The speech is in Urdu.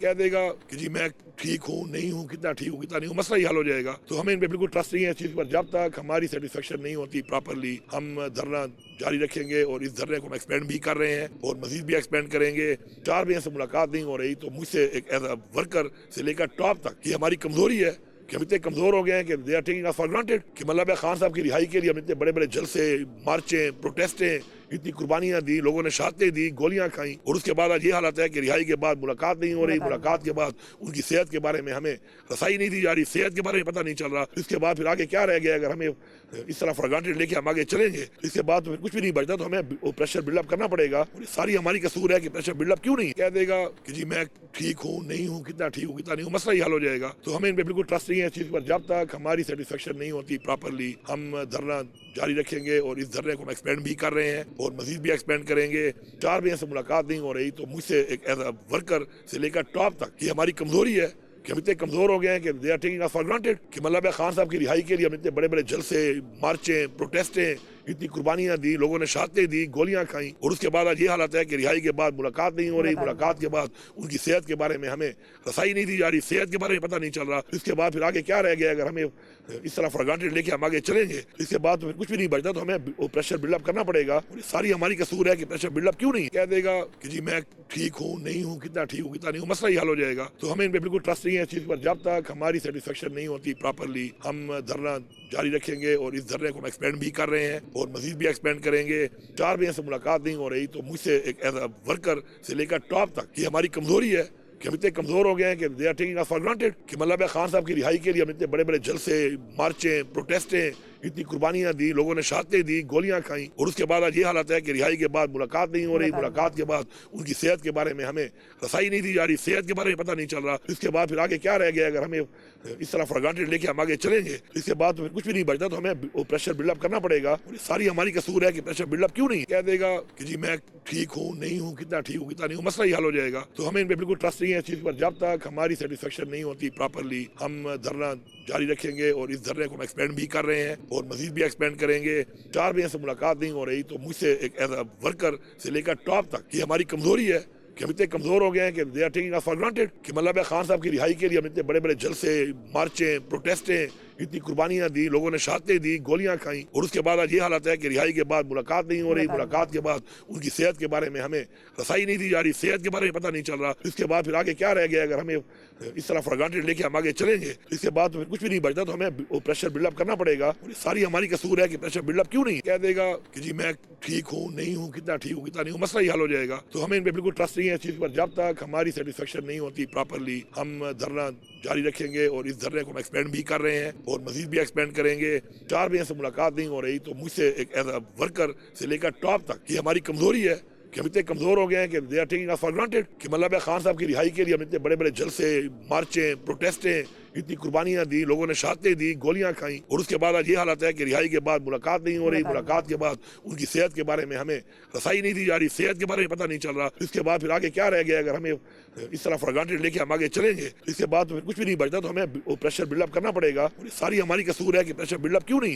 کہہ دے گا کہ جی میں ٹھیک ہوں نہیں ہوں، کتنا ٹھیک ہوں کتنا نہیں ہوں، مسئلہ ہی حل ہو جائے گا۔ تو ہمیں ان پہ بالکل ٹرسٹ نہیں ہے اس چیز پر۔ جب تک ہماری سیٹسفیکشن نہیں ہوتی پراپرلی، ہم دھرنا جاری رکھیں گے، اور اس دھرنے کو ہم ایکسپینڈ بھی کر رہے ہیں اور مزید بھی ایکسپینڈ کریں گے۔ 4 بجے سے ملاقات نہیں ہو رہی، تو مجھ سے ایک ایز اے ورکر سے لے کر ٹاپ تک یہ ہماری کمزوری ہے کہ ہم اتنے کمزور ہو گئے ہیں کہ they are taking us for granted کہ مطلب خان صاحب کی رہائی کے لیے ہم اتنے بڑے بڑے جلسے، مارچیں، پروٹیسٹیں، اتنی قربانیاں دی، لوگوں نے شہادتیں دی، گولیاں کھائیں، اور اس کے بعد آج یہ حالت ہے کہ رہائی کے بعد ملاقات نہیں ہو رہی، ملاقات کے بعد ان کی صحت کے بارے میں ہمیں رسائی نہیں دی جا رہی، صحت کے بارے میں پتہ نہیں چل رہا۔ اس کے بعد پھر آگے کیا رہ گیا؟ اگر ہمیں اس طرح فار گرانٹیڈ لے کے ہم آگے چلیں گے، اس کے بعد تو پھر کچھ بھی نہیں بچتا، تو ہمیں پریشر بلڈ اپ کرنا پڑے گا۔ اور یہ ساری ہماری قصور ہے کہ پریشر بلڈ اپ کیوں نہیں کہہ دے گا کہ جی میں ٹھیک ہوں نہیں ہوں، کتنا ٹھیک ہوں کتنا نہیں ہوں، مسئلہ ہی حل ہو جائے گا۔ تو ہمیں ان پہ بالکل ٹرسٹ نہیں ہے اس چیز پر۔ جب تک ہماری سیٹسفیکشن نہیں ہوتی پراپرلی، ہم دھرنا جاری رکھیں گے، اور اس دھرنے کو ہم ایکسپینڈ بھی کر رہے ہیں اور مزید بھی ایکسپینڈ کریں گے۔ 4 بجے سے ملاقات نہیں ہو رہی، تو مجھ سے ایک ایز اے ورکر سے لے کر ٹاپ تک یہ ہماری کمزوری ہے کہ ہم اتنے کمزور ہو گئے ہیں کہ they are taking us for granted کہ مطلب خان صاحب کی رہائی کے لیے ہم اتنے بڑے بڑے جلسے، مارچیں، پروٹیسٹیں، اتنی قربانیاں دی، لوگوں نے شہادتیں دی، گولیاں کھائیں، اور اس کے بعد آج یہ حالت ہے کہ رہائی کے بعد ملاقات نہیں ہو رہی، ملاقات کے بعد ان کی صحت کے بارے میں ہمیں رسائی نہیں دی جا رہی، صحت کے بارے میں پتہ نہیں چل رہا۔ اس کے بعد پھر آگے کیا رہ گیا؟ اگر ہمیں اس طرح فار گرانٹیڈ لے کے ہم آگے چلیں گے، اس کے بعد تو پھر کچھ بھی نہیں بچتا، تو ہمیں پریشر بلڈ اپ کرنا پڑے گا۔ اور یہ ساری ہماری قصور ہے کہ پریشر بلڈ اپ کیوں نہیں کہہ دے گا کہ جی میں ٹھیک ہوں نہیں ہوں، کتنا ٹھیک ہوں کتنا نہیں ہوں، مسئلہ ہی حل ہو جائے گا۔ تو ہمیں ان پہ بالکل ٹرسٹ نہیں ہے اس چیز پر۔ جب تک ہماری سیٹسفیکشن نہیں ہوتی پراپرلی، ہم دھرنا جاری رکھیں گے، اور اس دھرنے کو ہم ایکسپینڈ بھی کر رہے ہیں اور مزید بھی ایکسپینڈ کریں گے۔ 4 بجے سے ملاقات نہیں ہو رہی، تو مجھ سے ایک ایز اے ورکر سے لے کر ٹاپ تک یہ ہماری کمزوری ہے کہ ہم اتنے کمزور ہو گئے ہیں کہ they are taking us for granted کہ مطلب خان صاحب کی رہائی کے لیے ہم اتنے بڑے بڑے جلسے، مارچیں، پروٹیسٹیں، اتنی قربانیاں دی، لوگوں نے شہادتیں دی، گولیاں کھائیں، اور اس کے بعد آج یہ حالت ہے کہ رہائی کے بعد ملاقات نہیں ہو رہی، ملاقات کے بعد ان کی صحت کے بارے میں ہمیں رسائی نہیں دی جا رہی، صحت کے بارے میں پتہ نہیں چل رہا۔ اس کے بعد پھر آگے کیا رہ گیا؟ اگر ہمیں اس طرح فار گرانٹیڈ لے کے ہم آگے چلیں گے، اس کے بعد تو پھر کچھ بھی نہیں بچتا، تو ہمیں پریشر بلڈ اپ کرنا پڑے گا۔ اور یہ ساری ہماری قصور ہے کہ پریشر بلڈ اپ کیوں نہیں کہہ دے گا کہ جی میں ٹھیک ہوں نہیں ہوں، کتنا ٹھیک ہوں کتنا نہیں ہوں، مسئلہ ہی حل ہو جائے گا۔ تو ہمیں ان پہ بالکل ٹرسٹ نہیں ہے اس چیز پر۔ جب تک ہماری سیٹسفیکشن نہیں ہوتی پراپرلی، ہم دھرنا جاری رکھیں گے، اور اس دھرنے کو ہم ایکسپینڈ بھی کر رہے ہیں اور مزید بھی ایکسپینڈ کریں گے۔ 4 بجے سے ملاقات نہیں ہو رہی، تو مجھ سے ایک ایز اے ورکر سے لے کر ٹاپ تک یہ ہماری کمزوری ہے کہ ہم اتنے کمزور ہو گئے ہیں کہ they are taking us for granted کہ مطلب خان صاحب کی رہائی کے لیے ہم اتنے بڑے بڑے جلسے، مارچیں، پروٹیسٹیں، اتنی قربانیاں دی، لوگوں نے شہادتیں دی، گولیاں کھائیں، اور اس کے بعد آج یہ حالت ہے کہ رہائی کے بعد ملاقات نہیں ہو رہی، ملاقات کے بعد ان کی صحت کے بارے میں ہمیں رسائی نہیں دی جا رہی، صحت کے بارے میں پتہ نہیں چل رہا۔ اس کے بعد پھر آگے کیا رہ گیا؟ اگر ہمیں اس طرح فار گرانٹیڈ لے کے ہم آگے چلیں گے، اس کے بعد تو پھر کچھ بھی نہیں بچتا، تو ہمیں پریشر بلڈ اپ کرنا پڑے گا۔ اور یہ ساری ہماری قصور ہے کہ پریشر بلڈ اپ کیوں نہیں کہہ دے گا کہ جی میں ٹھیک ہوں نہیں ہوں، کتنا ٹھیک ہوں کتنا نہیں ہوں، مسئلہ ہی حل ہو جائے گا۔ تو ہمیں ان پہ بالکل ٹرسٹ نہیں ہے اس چیز پر۔ جب تک ہماری سیٹسفیکشن نہیں ہوتی پراپرلی، ہم دھرنا جاری رکھیں گے، اور اس دھرنے کو ہم ایکسپینڈ بھی کر رہے ہیں اور مزید بھی ایکسپینڈ کریں گے۔ 4 بجے سے ملاقات نہیں ہو رہی، تو مجھ سے ایک ایز اے ورکر سے لے کر ٹاپ تک یہ ہماری کمزوری ہے کہ ہم اتنے کمزور ہو گئے ہیں کہ they are taking us for granted کہ مطلب خان صاحب کی رہائی کے لیے ہم اتنے بڑے بڑے جلسے، مارچیں، پروٹیسٹیں، اتنی قربانیاں دی، لوگوں نے شہادتیں دی، گولیاں کھائیں، اور اس کے بعد آج یہ حالت ہے کہ رہائی کے بعد ملاقات نہیں ہو رہی، ملاقات کے بعد ان کی صحت کے بارے میں ہمیں رسائی نہیں دی جا رہی، صحت کے بارے میں پتہ نہیں چل رہا۔ اس کے بعد پھر آگے کیا رہ گیا؟ اگر ہمیں اس طرح فار گرانٹیڈ لے کے ہم آگے چلیں گے، اس کے بعد تو پھر کچھ بھی نہیں بچتا، تو ہمیں پریشر بلڈ اپ کرنا پڑے گا۔ اور یہ ساری ہماری قصور ہے کہ پریشر بلڈ اپ کیوں نہیں